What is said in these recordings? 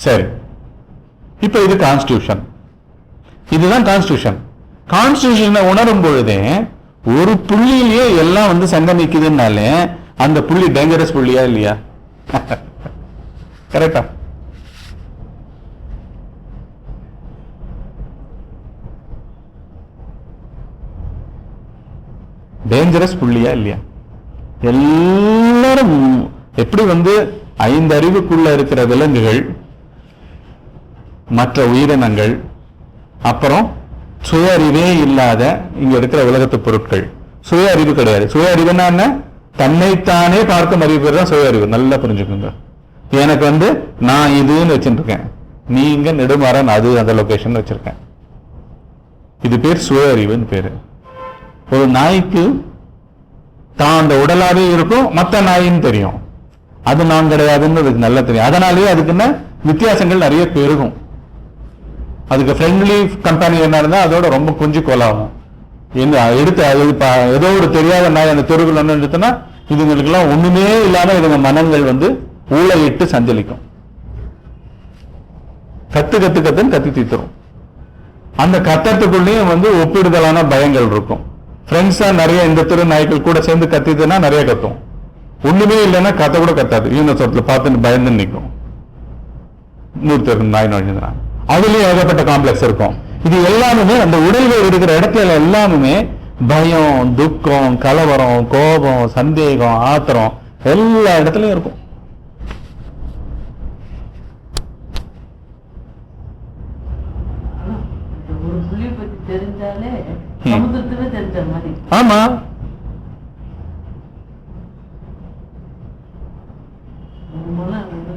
சரி, இப்ப இது கான்ஸ்டிடியூஷன். இதுதான் கான்ஸ்டிடியூஷன். கான்ஸ்டிடியூஷனை உணரும் பொழுதே ஒரு புள்ளியிலேயே எல்லாம் சங்கமிக்குதுன்னாலே அந்த புள்ளி டேஞ்சரஸ் புள்ளியா இல்லையா? கரெக்டா? டேஞ்சரஸ் புள்ளியா இல்லையா? எல்லாரும் எப்படி 5 அறிவுக்குள்ள இருக்கிற விலங்குகள், மற்ற உயிரினங்கள், அப்புறம் சுய அறிவே இல்லாத இங்க இருக்கிற உலகத்து பொருட்கள். சுய அறிவு கிடையாது. சுய அறிவுன்னா என்ன? தன்னைத்தானே பார்க்கும் அறிவு பேர் தான் சுய அறிவு. நல்லா புரிஞ்சுக்கோங்க. எனக்கு நான் இதுன்னு வச்சுட்டு இருக்கேன், நீங்க நெடுமாறன் அது அந்த லொகேஷன் வச்சிருக்கேன். இது பேர் சுய அறிவுன்னு பேரு. ஒரு நாய்க்கு தான் அந்த உடலாவே இருக்கும், மற்ற நாயின்னு தெரியும். அது நான் கிடையாதுன்னு அதுக்கு நல்லா தெரியும். அதனாலேயே அதுக்கு என்ன வித்தியாசங்கள் நிறைய பெருகும். அதுக்கு ஃப்ரெண்ட்லி கம்பெனியனா இருந்தா அதோட ரொம்ப குஞ்சு கோலாகும். எடுத்து அது ஏதோ ஒரு தெரியாத நாய் அந்த தெருவில் எடுத்தோன்னா இதுங்களுக்கெல்லாம் ஒண்ணுமே இல்லாம இதுங்க மனங்கள் ஊழையிட்டு சஞ்சலிக்கும். கத்துன்னு கத்தி தீத்துரும். அந்த கத்தத்துக்குள்ளேயும் ஒப்பிடுதலான பயங்கள் இருக்கும். ஃப்ரெண்ட்ஸா நிறைய இந்த தெரு நாய்கள் கூட சேர்ந்து கத்திதுன்னா நிறைய கத்தும். ஒண்ணுமே இல்லைன்னா கத்த கூட கத்தாது. யூனிவர்சிட்டியில பார்த்துட்டு பயந்து நிற்கும். இன்னொரு தெரு நாய் நுழைஞ்சுதான் அதுலயும் ஏகப்பட்ட காம்ப்ளெக்ஸ் இருக்கும். இது எல்லாமே அந்த உடல்ல இருக்கிற இடத்துல எல்லாமே பயம், துக்கம், கலவரம், கோபம், சந்தேகம், ஆத்திரம் எல்லா இடத்துலயும் இருக்கும். ஆமா,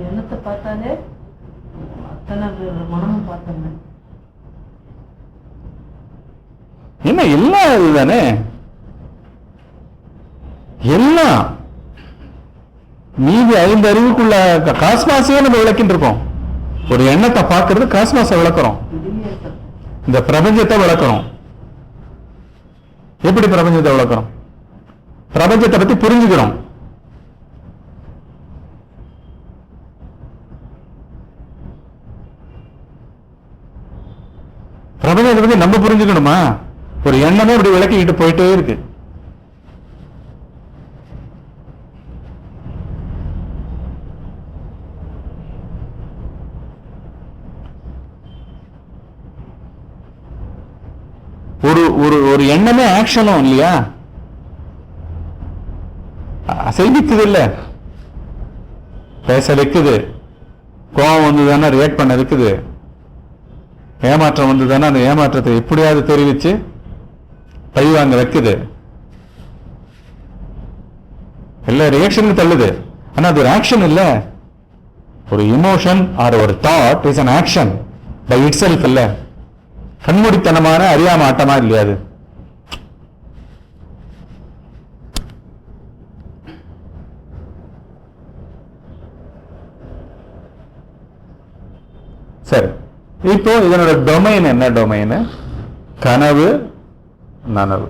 எண்ணத்தை பார்த்தாலே மனமும் பார்த்தோம். என்ன எல்லாம் இதுதானே, எல்லாம் மீதி 5 அறிவுக்குள்ள காஸ்மாஸே நம்ம விளக்கிட்டு இருக்கோம். ஒரு எண்ணத்தை பார்க்கறது காஸ்மாஸை விளக்குறோம், இந்த பிரபஞ்சத்தை விளக்குறோம். எப்படி பிரபஞ்சத்தை விளக்குறோம்? பிரபஞ்சத்தை பத்தி புரிஞ்சுக்கிறோம். பிரபஞ்சத்தை பத்தி நம்ம புரிஞ்சுக்கணுமா? ஒரு எண்ணமே இப்படி விளக்கிக்கிட்டு போயிட்டே இருக்கு. ஒரு எண்ணமே ஆக்ஷனும் இல்லையா? செய்திக்குது இல்ல, பேச வைக்குது. கோபம் வந்ததுன்னா ரியாக்ட் பண்ண இருக்குது. ஏமாற்றம் வந்ததுன்னா அந்த ஏமாற்றத்தை எப்படியாவது தெரிவிச்சு பழிவாங்க வைக்குது. எல்லா ரியாக்ஷனுக்கு தள்ளுது. ஆனா அது ஒரு ஆக்ஷன் இல்ல. ஒரு இமோஷன் ஆர் ஒரு thought is an action by itself இல்ல. கண்மூடித்தனமான அறியாம ஆட்டமா இல்லையா அது? சரி, இப்போ இதனோட டொமைன் என்ன? டொமைன் கனவு, நனவு.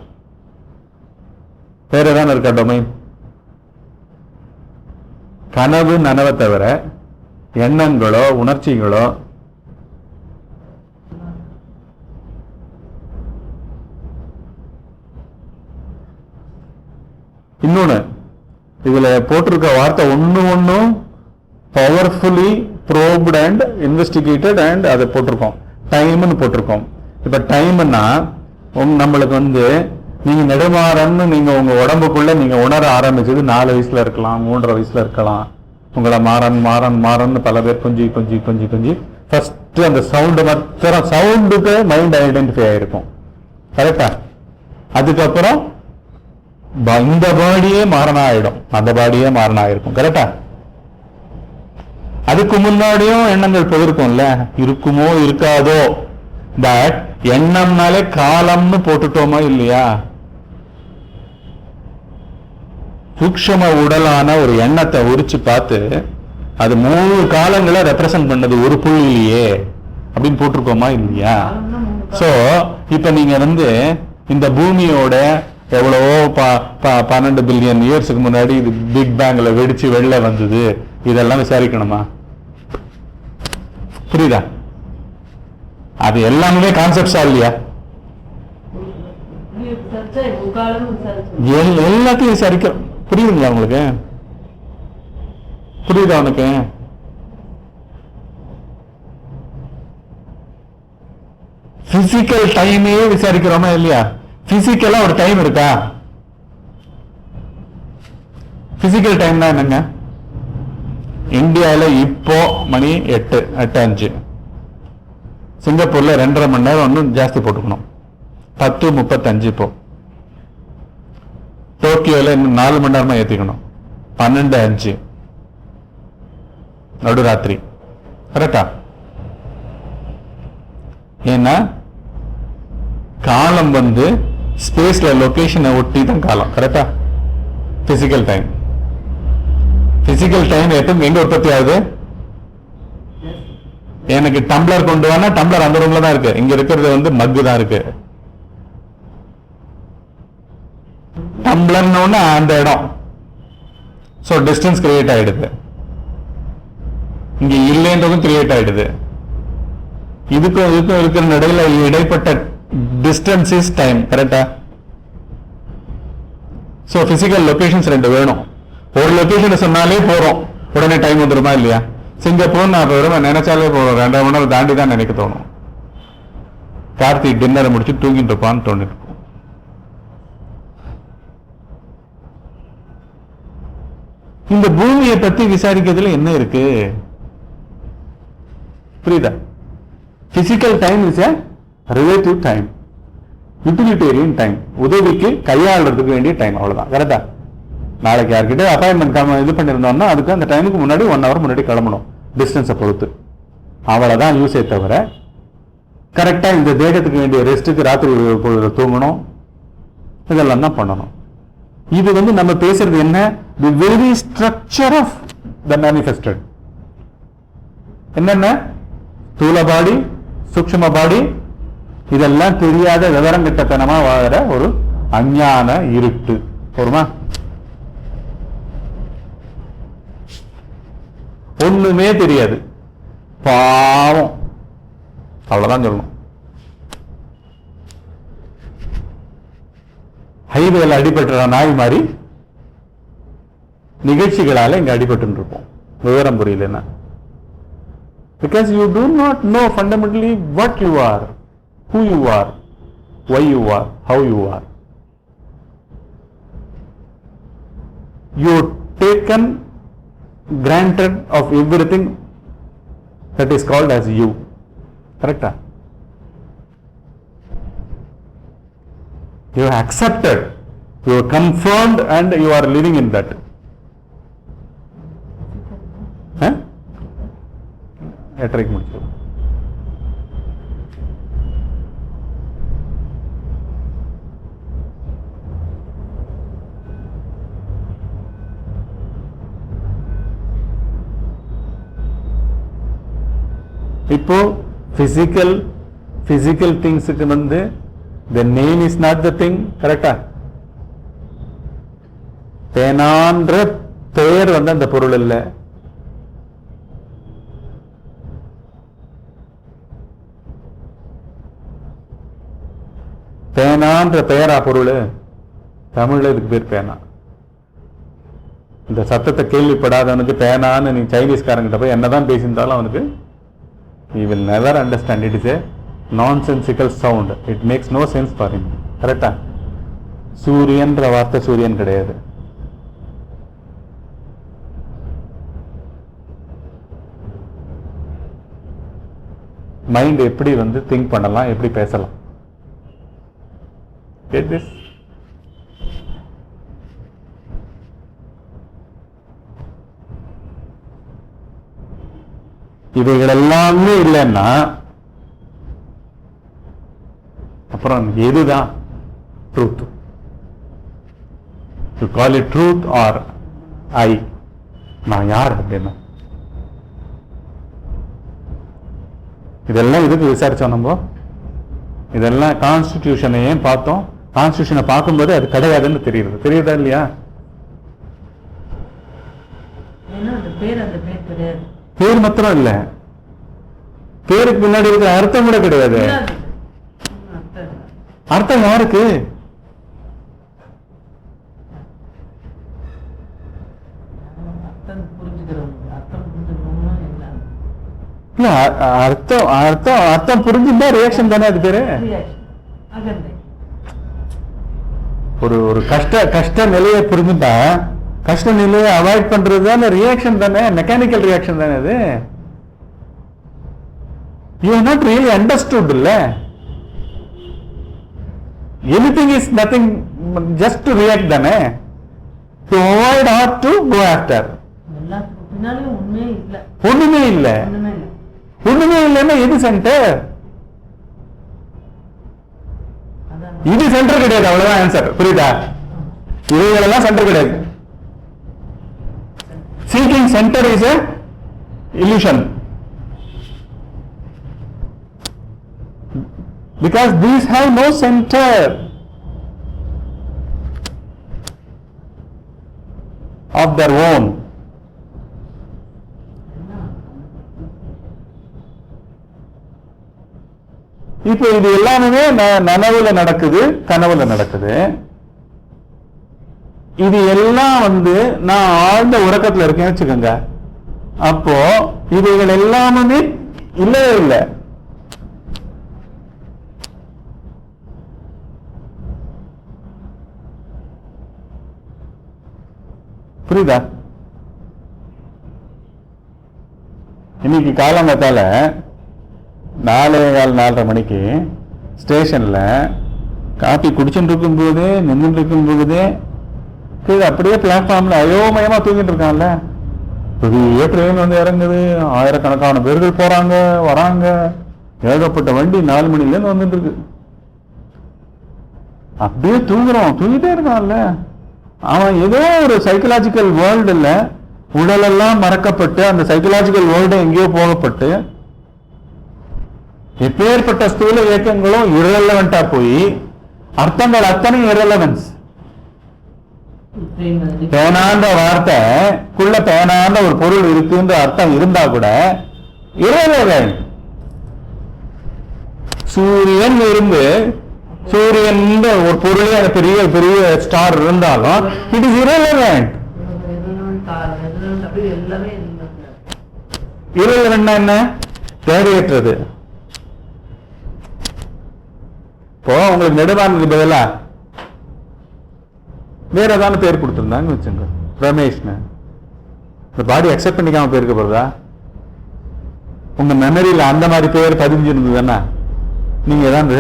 வேற ஏதாவது இருக்கா டொமைன்? கனவு நனவை தவிர எண்ணங்களோ உணர்ச்சிகளோ இன்னொன்னு இதுல போட்டிருக்க வார்த்தை ஒன்னும் powerfully probed and investigated and அதை போட்டிருக்கோம். டைம்னு போட்டிருக்கோம். இப்ப டைம்னா நம்மளுக்கு நீங்க நெடுமாறன்னு நீங்க உங்க உடம்புக்குள்ள நீங்க உணர ஆரம்பிச்சது 4 வயசுல இருக்கலாம், 3.5 வயசுல இருக்கலாம். உங்களை மாறன் மாறன் மாறன்னு பல பேர் கொஞ்சி கொஞ்சி கொஞ்சி கொஞ்சி ஃபர்ஸ்ட் அந்த சவுண்டு மாத்திரம் சவுண்டுக்கு மைண்ட் ஐடென்டிஃபை ஆயிருக்கும். கரெக்டா? அதுக்கப்புறம் இந்த பாடியே மாறனா ஆயிடும், அந்த பாடியே மாறனா ஆயிருக்கும். கரெக்டா? அதுக்கு முன்னாடியும் எண்ணங்கள் போயிருக்கும்ல, இருக்குமோ இருக்காதோ. பட் எண்ணம்னாலே காலம்னு போட்டுட்டோமா இல்லையா? சூக்ஷ்ம உடலான ஒரு எண்ணத்தை உரிச்சு பார்த்து அது 3 காலங்களை ரெப்ரசன்ட் பண்ணது ஒரு புள்ளியே அப்படின்னு போட்டிருக்கோமா இல்லையா? சோ இப்ப நீங்க இந்த பூமியோட எவ்வளவோ 12 பில்லியன் இயர்ஸுக்கு முன்னாடி இது பிக் பேங்க்ல வெடிச்சு வெளில வந்தது, இதெல்லாம் விசாரிக்கணுமா? புரியுதா? அது எல்லாமே கான்செப்ட்ஸா இல்லையா? எல்லாத்தையும் விசாரிக்க. புரியுதுங்களா உங்களுக்கு? புரியுதா உனக்கு? பிசிக்கல் டைமே விசாரிக்கிறோமா இல்லையா? பிசிக்கலா ஒரு டைம் இருக்கா? பிசிக்கல் டைம்னா என்னங்க? இந்தியாவில் இப்போ மணி 8:05, சிங்கப்பூர்ல 2.5 மணி நேரம் ஒன்றும் ஜாஸ்தி போட்டுக்கணும், 10:35. இப்போ டோக்கியோல இன்னும் 4 மணி நேரமா ஏற்றிக்கணும், 12:05 நடுராத்திரி. கரெக்டா? ஏன்னா காலம் ஸ்பேஸ்ல லொகேஷனை ஒட்டி தான் காலம். கரெக்டா? Physical time. பிசிக்கல் டைம் எங்க உற்பத்தி ஆகுது? எனக்கு டம்ளர் கொண்டு வானா டம்ளர் அந்த ரூம்ல தான் இருக்கு, இங்க இருக்கிறது மக்கு தான் இருக்கு. டம்ளர்னு அந்த இடம், சோ டிஸ்டன்ஸ் கிரியேட் ஆயிடுது, இங்க இல்லைன்றதும் கிரியேட் ஆயிடுது. இதுக்கும் இருக்கிற இடையில இடைப்பட்ட டிஸ்டன்ஸ் இஸ் டைம். கரெக்டா? சோ பிசிக்கல் லொகேஷன்ஸ் 2 வேணும். ஒரு லொகேஷன் சொன்னாலே போறோம், உடனே டைம் வந்துருமா இல்லையா? சிங்கப்பூர் நான் நினைச்சாலே போறோம், 2.5 மணி நேரம் தாண்டி தான் நினைக்க தோணும். கார்த்திக் டின்னரை முடிச்சு தூங்கிட்டு இருப்பான்னு தோணிட்டு இருக்கும். இந்த பூமியை பத்தி விசாரிக்கிறதுல என்ன இருக்கு? புரியுதா? Physical time is a relative time, utilitarian time, உதவிக்கு கையாளுறதுக்கு வேண்டிய டைம், அவ்வளவுதான். கரெக்டா? நாளைக்கு யார்கிட்ட அப்பாயின்மெண்ட் இது பண்ணிருந்தோம்னா அதுக்கு அந்த டைமுக்கு முன்னாடி 1 hour முன்னாடி கிளம்பணும், டிஸ்டன்ஸை பொறுத்து. அவ்வளவுதான் யூஸே தவிர கரெக்டா இந்த தேகத்துக்கு வேண்டிய ரெஸ்ட்டுக்கு ராத்திரி பொழுது தூங்கணும், இதெல்லாம் தான் பண்ணணும். இது நம்ம பேசுறது என்ன? The very structure of the manifested. என்னென்ன? ஸ்தூல பாடி, சூக்ஷ்ம பாடி, இதெல்லாம் தெரியாத விவரம் கிட்டத்தனமா வாழற ஒரு அஞ்ஞான இருட்டு. போருமா? ஒண்ணுமே தெரியாது, பாவம், அவ்வளவுதான் சொல்லணும். ஹைவேல அடிபட்டுற நாய் மாதிரி நிகழ்ச்சிகளால இங்க அடிபட்டு இருப்போம், விவரம் புரியலன்னா. Because you do not know fundamentally what you are, who you are, why you are, how you are. You taken granted of everything that is called as you. Correct? You have accepted, you are confirmed, and you are living in that. Huh? எட்டரைக்கு முடிச்சு. இப்போ physical திங்ஸுக்கு the name is not the thing. கரெக்டா? பேனான்ற பெயர் அந்த பொருள் இல்லை. பேனான்ற பெயரா பொருள்? தமிழ்ல இதுக்கு பேர் பேனா. இந்த சத்தத்தை கேள்விப்படாதவனுக்கு பேனான்னு நீ சைனீஸ்காரங்கிட்ட போய் என்னதான் பேசியிருந்தாலும் அவனுக்கு he will never understand. It is a nonsensical sound. It makes no sense for him. கரெக்டா? சூரியன்ற வார்த்தை சூரியன் கிடையாது. மைண்ட் எப்படி திங்க் பண்ணலாம், எப்படி பேசலாம். Get this? இவைகள் எல்லாமே இல்லைன்னா அப்புறம் எதுதான் truth? To call it truth or I, நான் யார் அப்படின்னா இதெல்லாம் இதுக்கு விசாரிச்சோம். நம்ம இதெல்லாம் கான்ஸ்டிடியூஷனை ஏன் பார்த்தோம்? கான்ஸ்டிடியூஷனை பார்க்கும்போது அது கிடையாதுன்னு தெரியுதா இல்லையா? பேர் மாத்திரம் இல்ல, பேருக்கு முன்னாடி இருக்கிற அர்த்தம் கூட கிடையாது. அர்த்தம் யாருக்கு? இல்ல, அர்த்தம் அர்த்தம் அர்த்தம் புரிஞ்சுட்டா ரியாக்ஷன் தானே அது பேரு. ஒரு ஒரு கஷ்ட நிலையை புரிஞ்சுட்டா கஷ்ட நிலையை அவாய்ட் பண்றது தானே ரியாக்ஷன் தானே, மெக்கானிக்கல் ரியாக்ஷன் தானே அது. You are not really understood இல்ல. Anything is nothing, just to react தானே, to avoid or to go after. ஒண்ணுமே இல்ல. ஒண்ணுமே இல்லைன்னா எது சென்டர்? இது சென்டர் கிடையாது, அவ்வளவுதான் ஆன்சர். புரியுதா? இவைகளெல்லாம் சென்டர் கிடையாது. Seeking center is a illusion, because these have no center. Of their own. இப்போ இது எல்லாமே நனவுல நடக்குது, கனவுல நடக்குது. இது எல்லாம் நான் ஆழ்ந்த உறக்கத்துல இருக்கேன்னு வச்சுக்கோங்க. அப்போ இவைகள் எல்லாமே இல்லவே இல்லை. புரியுதா? இன்னைக்கு காலங்கத்தால 4:15 4:30 மணிக்கு ஸ்டேஷன்ல காப்பி குடிச்சுட்டு இருக்கும் போதே, நின்றுட்டு இருக்கும் போதே கீழே அப்படியே பிளாட்ஃபார்ம்ல அயோமயமா தூங்கிட்டு இருக்கான்ல. பெரிய ட்ரெயின் இறங்குது, ஆயிரக்கணக்கான பேர்கள் போறாங்க வராங்க, ஏகப்பட்ட வண்டி 4 மணில இருந்து வந்துட்டு இருக்கு. அப்படியே தூங்கிட்டே இருக்கான்ல. அவன் ஏதோ ஒரு சைக்கலாஜிக்கல் வேர்ல்டுல உடலெல்லாம் மறக்கப்பட்டு அந்த சைக்கலாஜிக்கல் வேர்ல்டு எங்கேயோ போகப்பட்டு எப்பேற்பட்ட ஸ்தூல இயக்கங்களும் இரலவெண்டா போய் அர்த்தங்கள் அத்தனை இரலவென்ஸ். பேனான்ற வார்த்தைக்குள்ள பேனான்ற ஒரு பொருள் இருக்குன்ற அர்த்தம் இருந்தா கூட இரலவென்ட். சூரியன் இருந்து சூரியன் ஒரு பொருளே பெரிய பெரிய ஸ்டார் இருந்தாலும் இட் இஸ் இரலவென்ட். இரலவென்ட்னா என்ன? தேவையற்றது. இப்போ உங்களுக்கு நெடுவானது பதிலா வேற ஏதாவது பேர் கொடுத்துருந்தாங்க வச்சுங்க, ரமேஷ்னு. இந்த பாடி அக்செப்ட் பண்ணிக்காம போயிருக்க போறதா? உங்க மெமரியில அந்த மாதிரி பேர் பதிஞ்சிருந்ததுன்னா நீங்க ஏதாவது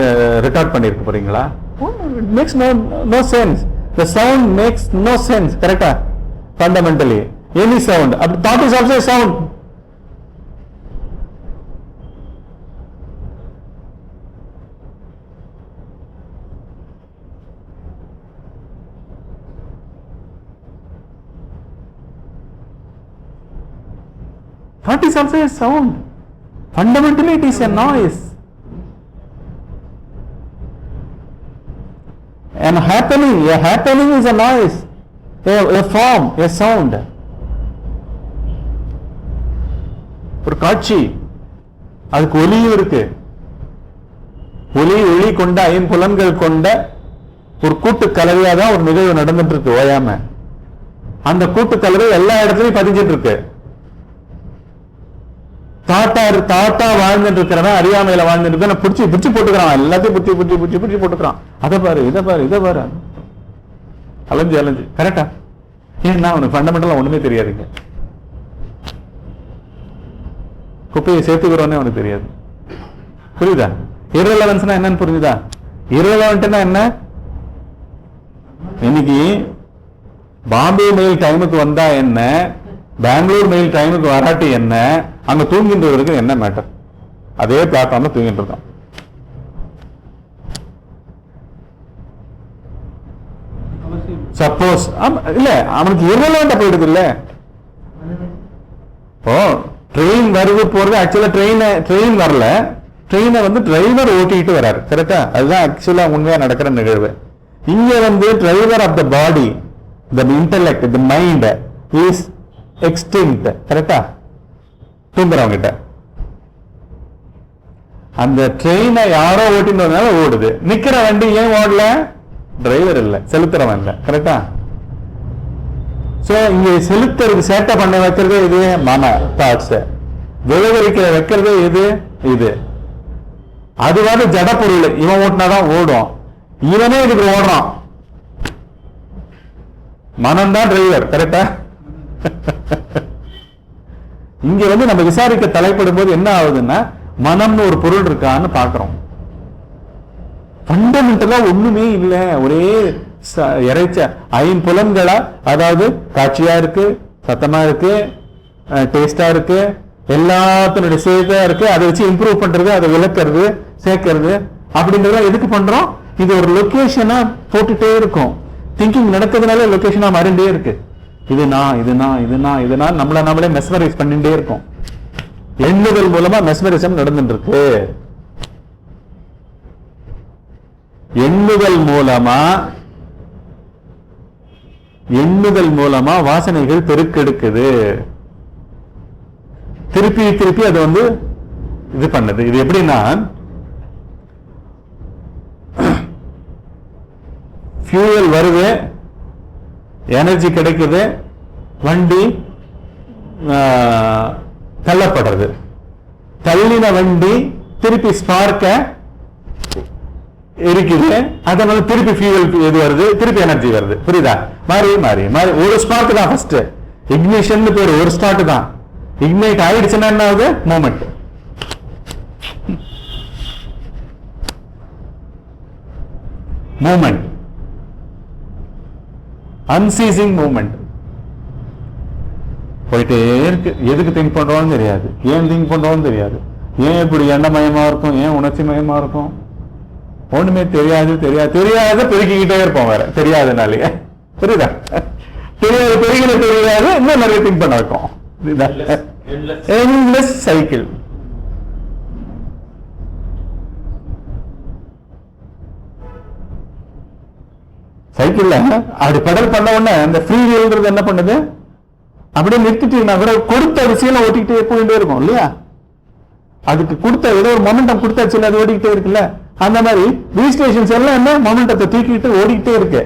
ரெக்கார்ட் பண்ணிருக்க போறீங்களா? Makes no sense. The sound makes no sense. கரெக்டா? ஃபண்டமெண்டலி எனி சவுண்ட், அப்படி thought is also sound. Thought is also a sound. Fundamentally it is a noise. A happening is a noise, a form, a sound. ஒரு காட்சி, அதுக்கு ஒலியும் இருக்கு. ஒளி கொண்ட ஐம்புலன்கள் கொண்ட ஒரு கூட்டு கலவையா தான் ஒரு நிகழ்வு நடந்துட்டு இருக்கு ஓயாம. அந்த கூட்டு கலவை எல்லா இடத்துலயும் பதிஞ்சிட்டு இருக்கு. தாத்தா வாழ்ந்துட்டு இருக்கிறவன் அறியாமையில வாழ்ந்துட்டு இருக்க பிடிச்சி போட்டுக்கிறான், எல்லாத்தையும் பிடிச்சி போட்டுக்கிறான். அதை பாரு, இதை பாரு, இதை பாரு. அலைஞ்சு அலைஞ்சு. கரெக்டா? ஏன்னா அவனுக்கு ஃபண்டமெண்டலா ஒண்ணுமே தெரியாதுங்க. குப்பையை சேர்த்துக்கிறோன்னே அவனுக்கு தெரியாது. புரியுதா? இரலவன்ஸ்னா என்னன்னு புரியுதா? இரலவன்ட்னா என்ன? இன்னைக்கு பாம்பே மெயில் டைமுக்கு வந்தா என்ன, பெங்களூர் மெயில் டைமுக்கு வராட்டி என்ன, அங்க தூங்கின்றவருக்கு என்ன மேட்டர்? அதே பிளாட்ஃபார்ம்ல தூங்கிட்டு இருக்கான். சப்போஸ் இல்ல, அவனுக்கு இரலவெண்டா போயிடுது இல்ல. ஓ, ட்ரெயின் வருது போறது, ஆக்சுவலா ட்ரெயின் வரல, ட்ரெயினை வந்து டிரைவர் ஓட்டிட்டு வராரு. கரெக்டா? அதுதான் ஆக்சுவலா உண்மையா நடக்கிற நிகழ்வு. இங்க வந்து driver of the body, the intellect, the mind is extinct. கரெக்டா? தூங்குறவங்க கிட்ட அந்த ட்ரெயினை யாரோ ஓட்டிட்டு வந்தால ஓடுது. நிக்கிற வண்டி ஏன் ஓடல? டிரைவர் இல்ல, செலுத்துறவன் இல்ல. கரெக்டா? சோ இங்க செலுத்துறது, சேட்டை பண்ண வைக்கிறது இது மன தாட்ஸ், விவகரிக்க வைக்கிறது இது இது. அதுவாது ஜட பொருள், இவன் ஓட்டினாதான் ஓடும், இவனே இதுக்கு ஓடுறான். மனம்தான் டிரைவர். கரெக்டா? இங்க வந்து நம்ம விசாரிக்க தலைப்படும் போது என்ன ஆகுதுன்னா, மனம்னு ஒரு பொருள் இருக்கான்னு பாக்குறோம். ஃபண்டமெண்டலா ஒண்ணுமே இல்ல, ஒரே இறைச்ச ஐம்புலன்களா, அதாவது காட்சியா இருக்கு, சத்தமா இருக்கு, டேஸ்டா இருக்கு, எல்லாத்தினுடைய சேர்த்தா இருக்கு. அதை வச்சு இம்ப்ரூவ் பண்றது, அதை விளக்குறது, சேர்க்கறது அப்படின்றத எதுக்கு பண்றோம்? இது ஒரு லொகேஷனா போட்டுட்டே இருக்கும். திங்கிங் நடக்கிறதுனால லொகேஷனா மாறிண்டே இருக்கு. இதுனா இதுனா இதுனா இதுனா நம்மள நம்மளே மெஸ்மரைஸ் பண்ணிட்டே இருக்கும். எண்ணுதல் மூலமா மெஸ்மரிசம் நடந்துட்டு இருக்கு. எண்ணுதல் மூலமா வாசனைகள் பெருக்கெடுக்குது. திருப்பி திருப்பி அது வந்து இது பண்ணுது. இது எப்படின்னா, ஃபியூயல் வருது, எனர்ஜி கிடைக்குது, வண்டி தள்ளப்படுறது, தள்ளின வண்டி திருப்பி ஸ்பார்க்க இருக்குது, அதனால திருப்பி ஃபியூயல் எது வருது, திருப்பி எனர்ஜி வருது. புரியுதா? மாறி மாறி மாறி ஒரு ஸ்பார்க் தான் ஃபர்ஸ்ட் இக்னிஷன் பேர், ஒரு ஸ்பார்க் தான். இக்னைட் ஆயிடுச்சுன்னா என்ன ஆகுது? மூமெண்ட். மூமெண்ட், அன்சீசிங் மூமெண்ட் போயிட்டே இருக்கு. எதுக்கு திங்க் பண்றோம்னு தெரியாது, ஏன் திங்க் பண்றோம்னு தெரியாது, ஏன் இப்படி எண்ணமயமா இருக்கும், ஏன் உணர்ச்சி மயமா இருக்கும், ஒண்ணுமே தெரியாது. தெரியாத பெருக்கிக்கிட்டே இருப்போம் வேற தெரியாதனாலே. புரியுதா? தெரியாது தெரியாது, இன்னும் நிறைய திங்க் பண்ண வைக்கும். endless cycle. சைக்கிள்ல அப்படி பெடல் பண்ண உடனே அந்த ஃப்ரீ வீல்ன்றது என்ன பண்ணுது? அப்படியே நிறுத்திட்டீங்கன்னா கூட கொடுத்த திசையில ஓட்டிக்கிட்டே போயிட்டே இருக்கும் இல்லையா? அதுக்கு கொடுத்த ஏதோ ஒரு மொமெண்டம் கொடுத்தாச்சுன்னா அது ஓடிக்கிட்டே இருக்குல்ல. அந்த மாதிரி ரீஸ்டேஷன்ஸ் எல்லாம் என்ன மொமெண்டத்தை தூக்கிட்டு ஓடிக்கிட்டே இருக்கு.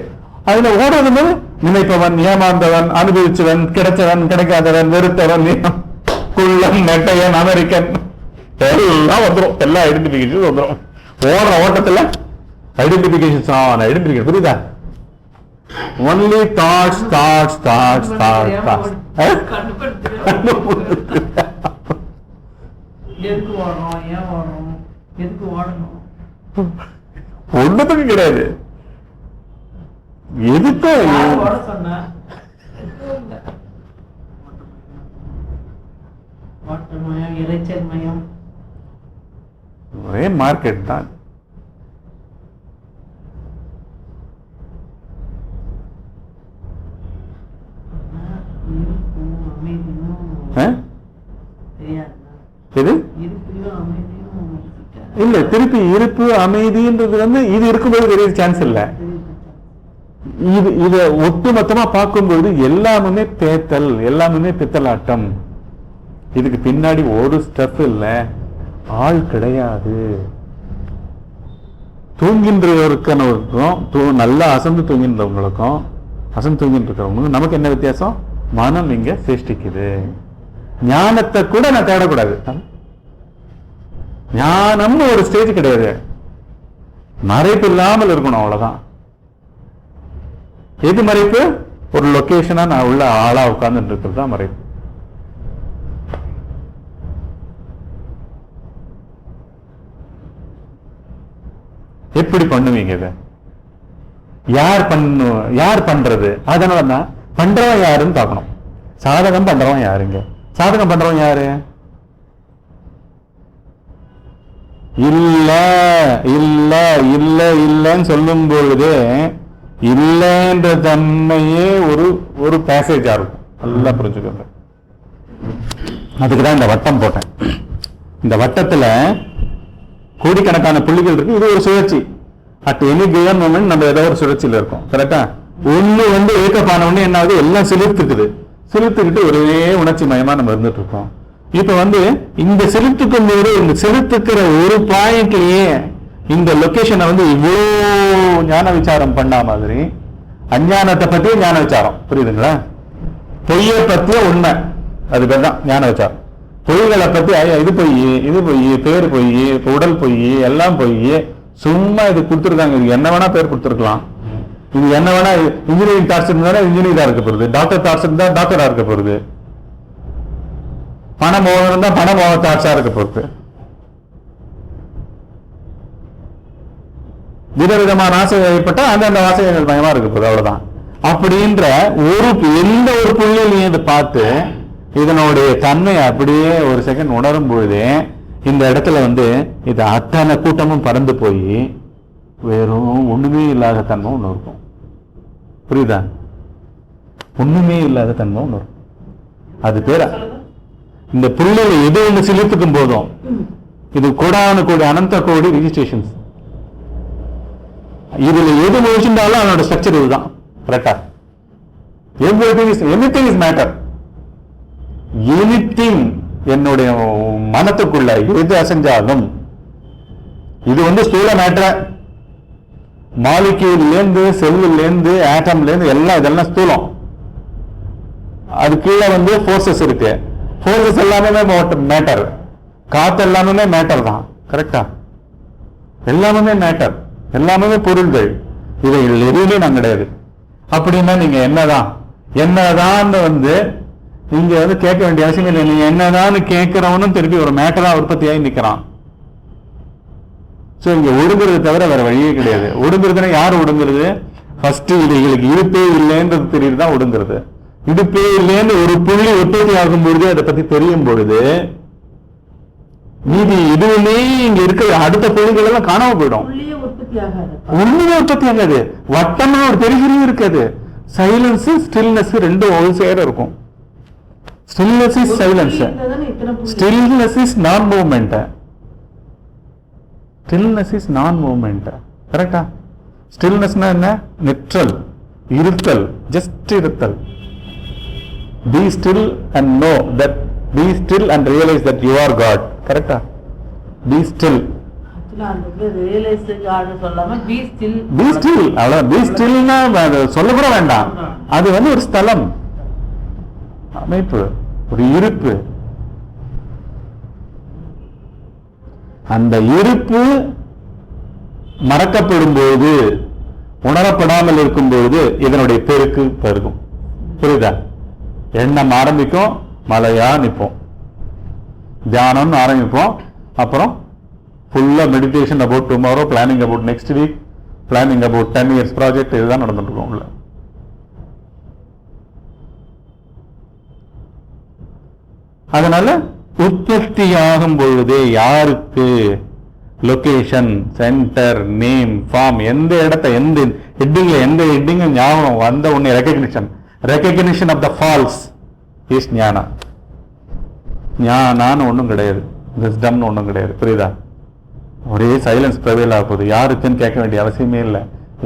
அதுல ஓடுறது போது நினைப்பவன், ஏமாந்தவன், அனுபவிச்சவன், கிடைச்சவன், கிடைக்காதவன், வெறுத்தவன், குள்ளன், நெட்டையன், அமெரிக்கன் எல்லாம் வந்துடும். எல்லா ஐடென்டிபிகேஷன் வந்துடும். ஓடுற ஓட்டத்துல ஐடென்டிபிகேஷன் ஆன் ஐடென்டிபிகேஷன். புரியுதா? Only thoughts thoughts thoughts thoughts thoughts. ஒண்ணுத்துக்கு கிடையாது. எதுக்கு ஒரே மார்க்கெட் தான். இல்ல, திருப்பி இருப்பு அமைதின்றது வந்து இது இருக்கும்போது தெரிய சான்ஸ் இல்ல. இத ஒட்டுமொத்தமா பார்க்கும்போது எல்லாமே பேத்தல், எல்லாமே பித்தலாட்டம். இதுக்கு பின்னாடி ஒரு ஸ்டெப் இல்ல, ஆள் கிடையாது. தூங்கின்றவருக்கும் நல்லா அசந்து தூங்கின்றவங்களுக்கும் அசந்து தூங்கிட்டு இருக்கிறவங்களுக்கும் நமக்கு என்ன வித்தியாசம்? மனம் இங்க சேஷ்டிக்குது. ஞானத்தை கூட நான் தேடக்கூடாது. ஞானம்னு ஒரு ஸ்டேஜ் கிடையாது, மறைப்பு இல்லாமல் இருக்கணும், அவ்வளவுதான். எது மறைப்பு? ஒரு லொகேஷனா நான் உள்ள ஆளா உட்கார்ந்து இருக்கிறது தான் மறைப்பு. எப்படி பண்ணுவீங்க இதை? யார் பண்றது? அதனாலதான் பண்றவன் யாருன்னு பார்க்கணும். சாதகம் பண்றவன் யாருங்க? சாதகம் பண்றவன் யாரு? இல்ல இல்ல இல்ல இல்லன்னு சொல்லும் பொழுது இல்லைன்ற தன்மையே ஒரு பேசேஜா இருக்கும். நல்லா புரிஞ்சுக்கோங்க. அதுக்குதான் இந்த வட்டம் போட்டேன். இந்த வட்டத்துல கோடிக்கணக்கான புள்ளிகள் இருக்கு. இது ஒரு சுழற்சி. அட் எனி கிவன் மொமெண்ட் நம்ம ஏதோ ஒரு சுழற்சியில இருக்கோம். கரெக்டா? ஒண்ணு ஏக்கப்பான ஒண்ணு என்ன ஆகுது? எல்லாம் செலுத்துக்கிட்டு ஒரே உணர்ச்சி மயமா நம்ம இருந்துட்டு இருக்கோம். இப்ப இந்த செலுத்துக்கும் போது இந்த செலுத்துக்கிற ஒரு பாயிண்ட்லயே இந்த லொகேஷனை இவ்வளவு ஞான விசாரம் பண்ணா மாதிரி அஞ்ஞானத்தை பத்திய ஞான விசாரம். புரியுதுங்களா? பொய்ய பத்திய உண்மை, அது பேர் தான் ஞான விசாரம். பொய்களை பத்தி இது பொய், பேர் பொய், உடல் பொய், எல்லாம் பொய், சும்மா இது கொடுத்துருக்காங்க. இது என்ன வேணா பேர் கொடுத்துருக்கலாம். இது என்ன வேணா இன்ஜினியரிங் தாட்ஸ் இருந்தா இன்ஜினியரா இருக்க போறது, டாக்டர் தாட்ஸ் இருந்தா டாக்டரா இருக்க போறது, பணமோகம் இருந்தா பணமோக தாட்ஸா இருக்க போறது, விதவிதமான ஆசைகள் ஏற்பட்டா அந்தந்த ஆசைகள் மயமா இருக்க போகுது. அவ்வளவுதான். அப்படின்ற எந்த ஒரு புள்ளியிலையும் இதை பார்த்து இதனுடைய தன்மை அப்படியே ஒரு செகண்ட் உணரும் பொழுது இந்த இடத்துல இது அத்தனை கூட்டமும் பறந்து போய் வெறும் ஒண்ணுமே இல்லாத தன்மை ஒண்ணு இருக்கும். புரியுதா? ஒண்ணுமே இல்லாத தன்மை ஒண்ணு இருக்கும். அது பேர இந்த புள்ளியில எது ஒண்ணு செலுத்துக்கும் போதும் இது கோடானு கோடி அனந்த கோடி ரிஜிஸ்ட்ரேஷன்ஸ். இதுல எது முடிச்சுட்டாலும் அதனோட ஸ்ட்ரக்சர் இதுதான். கரெக்டா? Everything is matter. எனிதிங் என்னுடைய மனத்துக்குள்ள எது அசைஞ்சாலும் இது ஸ்தூல மேட்டர். மாலிக்யூல்ல இருந்து, செல்லுல இருந்து, ஆட்டம்ல இருந்து எல்லாம் இதெல்லாம் ஸ்தூலம். அது கீழே ஃபோர்சஸ் இருக்கு. ஃபோர்சஸ் எல்லாமே மேட்டர். காத்து எல்லாமே மேட்டர் தான். கரெக்டா? எல்லாமே மேட்டர், எல்லாமே பொருள்கள். இவைகள் எதுவுமே நான் கிடையாது. அப்படின்னா நீங்க என்னதான் நீங்க கேட்க வேண்டிய அவசியம் இல்லை. நீங்க என்னதான் கேட்கிறவனும் திருப்பி ஒரு மேட்டரா உற்பத்தியாகி நிக்கிறான். சோ இங்க ஒடுங்குறது தவிர வேற வழியே கிடையாது. ஒடுங்குறதுன்னா யாரு ஒடுங்குறது? ஃபர்ஸ்ட் இதுகளுக்கு இருப்பே இல்லைன்றது தெரியுதுதான் ஒடுங்குறது. இடுப்பே இல்லைன்னு ஒரு புள்ளி உற்பத்தி ஆகும் பொழுது அதை பத்தி தெரியும் பொழுது மீதி இதுவுமே இங்க இருக்கிற அடுத்த புள்ளிகள் எல்லாம் காணாம போயிடும். ஒண்ணுமே உற்பத்தி ஆகாது. வட்டமா ஒரு பெரிய இருக்காது. சைலன்ஸ், ஸ்டில்னஸ் ரெண்டும் ஒரு சேர இருக்கும். Stillness is silence. Stillness is non-movement. Stillness is non-movement. Correct? Stillness na enna? Neutral. Iruttal. Just iruttal. Be still and know that. Be still and realize that you are God. Correct? Be still. Realize God sollama be still. Be still. Avla be still na solla kuda vendam. Adu ஒரு ஸ்தலம், அமைப்பு, ஒரு இருப்பு. அந்த இருப்பு மறக்கப்படும் போது, உணரப்படாமல் இருக்கும் பொழுது இதனுடைய பெருக்கு பெருகும். புரியுதா? எண்ணம் ஆரம்பிக்கும், மலையா நிற்போம், தியானம்னு ஆரம்பிப்போம். அப்புறம் ஃபுல்லா meditation about tomorrow, planning about next week, planning about 10 years project, இதுதான் நடந்துட்டு இருக்கோம் உள்ள. அதனால உற்பத்தி ஆகும் பொழுதே யாருக்கு லொகேஷன், சென்டர், நேம், ஃபார்ம், எந்த இடத்தை, எந்த ஹெட்டிங் ஞாபகம் வந்த உடனே recognition of the false is ஞானா. ஞானான்னு ஒன்றும் கிடையாது, விஸ்டம்னு ஒன்றும் கிடையாது. புரியுதா? ஒரே சைலன்ஸ் ப்ரிவேல் ஆக போகுது. யாருக்குன்னு கேட்க வேண்டிய அவசியமே இல்லை.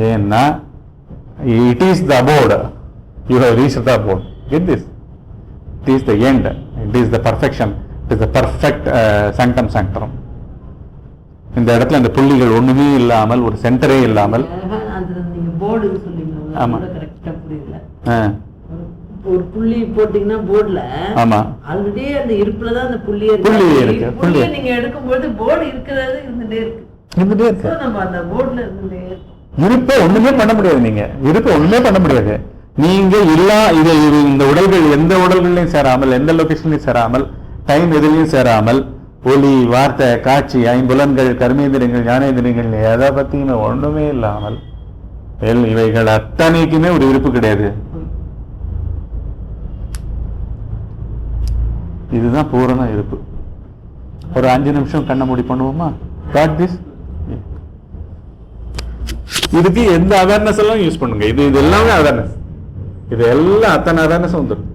ஏன்னா it is the abode. You have reached the abode. Get this. It is the end. It is the perfection. It is the perfect sanctum sanctorum. இந்த இடத்துல இந்த புள்ளிகள் ஒண்ணுமே இல்லாமல், ஒரு சென்டரே இல்லாமல். நீங்க போர்டு சொல்றீங்க, ஆமா கரெக்ட்டா புரியல. ஒரு புள்ளி போட்டீங்கன்னா போர்டுல, ஆமா ஆல்ரெடி அந்த இருப்புல தான் அந்த புள்ளி இருக்கு. புள்ளி நீங்க எடுக்கும்போது போர்டு இருக்குறது இருந்துட்டே இருக்கு. நம்ம அந்த போர்டுல இருந்துட்டே இருப்ப ஒண்ணுமே பண்ண முடியாது. நீங்க இருப்ப ஒண்ணுமே பண்ண முடியாது. நீங்க இந்த உடல்கள் எந்த உடல்கள்லையும் சேராமல், எந்த லொகேஷன்லையும் சேராமல், டைம் எதுலையும் சேராமல், ஒலி, வார்த்தை, காட்சி, ஐம்புலன்கள், கர்மேந்திரங்கள், ஞானேந்திரங்கள் எதை பத்தியுமே ஒண்ணுமே இல்லாமல் இவைகள் அத்தனைக்குமே ஒரு இருப்பு கிடையாது. இதுதான் பூரண இருப்பு. ஒரு 5 நிமிஷம் கண்ணை மூடி பண்ணுவோமா? Got this. இதுக்கு எந்த அவேர்னஸ் எல்லாம் யூஸ் பண்ணுங்க. இது எல்லாமே அவேர்னஸ். இது எல்லாம் அத்தனை அவேர்னஸ் வந்துடும்.